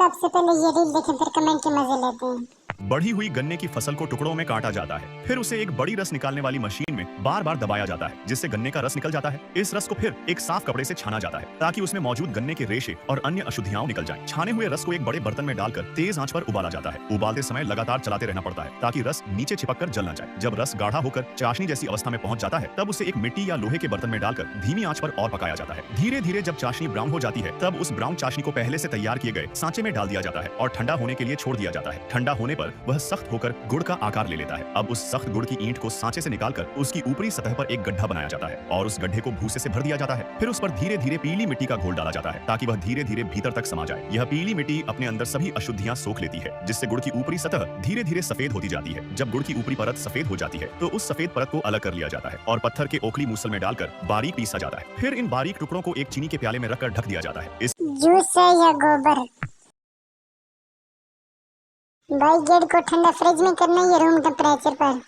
सबसे पहले ये रील देखें फिर कमेंट के मजे लेते हैं। बढ़ी हुई गन्ने की फसल को टुकड़ों में काटा जाता है, फिर उसे एक बड़ी रस निकालने वाली मशीन में बार बार दबाया जाता है, जिससे गन्ने का रस निकल जाता है। इस रस को फिर एक साफ कपड़े से छाना जाता है ताकि उसमें मौजूद गन्ने के रेशे और अन्य अशुद्धियां निकल जाएं। छाने हुए रस को एक बड़े बर्तन में डालकर तेज आंच पर उबाला जाता है। उबालते समय लगातार चलाते रहना पड़ता है ताकि रस नीचे चिपक कर जल न जाए। जब रस गाढ़ा होकर चाशनी जैसी अवस्था में पहुंच जाता है, तब उसे एक मिट्टी या लोहे के बर्तन में डालकर धीमी आंच पर और पकाया जाता है। धीरे धीरे जब चाशनी ब्राउन हो जाती है, तब उस ब्राउन चाशनी को पहले से तैयार किए गए सांचे में डाल दिया जाता है और ठंडा होने के लिए छोड़ दिया जाता है। ठंडा होने पर वह सख्त होकर गुड़ का आकार ले लेता है। अब उस सख्त गुड़ की ईंट को सांचे से निकालकर उसकी ऊपरी सतह पर एक गड्ढा बनाया जाता है और उस गड्ढे को भूसे से भर दिया जाता है। फिर उस पर धीरे धीरे पीली मिट्टी का घोल डाला जाता है ताकि वह धीरे धीरे भीतर तक समा जाए। यह पीली मिट्टी अपने अंदर सभी अशुद्धियां सोख लेती है, जिससे गुड़ की ऊपरी सतह धीरे धीरे सफेद होती जाती है। जब गुड़ की ऊपरी परत सफेद हो जाती है, तो उस सफेद परत को अलग कर लिया जाता है और पत्थर के ओखली मूसल में डालकर बारीक पीसा जाता है। फिर इन बारीक टुकड़ों को एक चीनी के प्याले में रखकर ढक दिया जाता है। इस जूस है या गोबर? भाई गेट को ठंडा फ्रिज में करना है या रूम टेम्परेचर पर?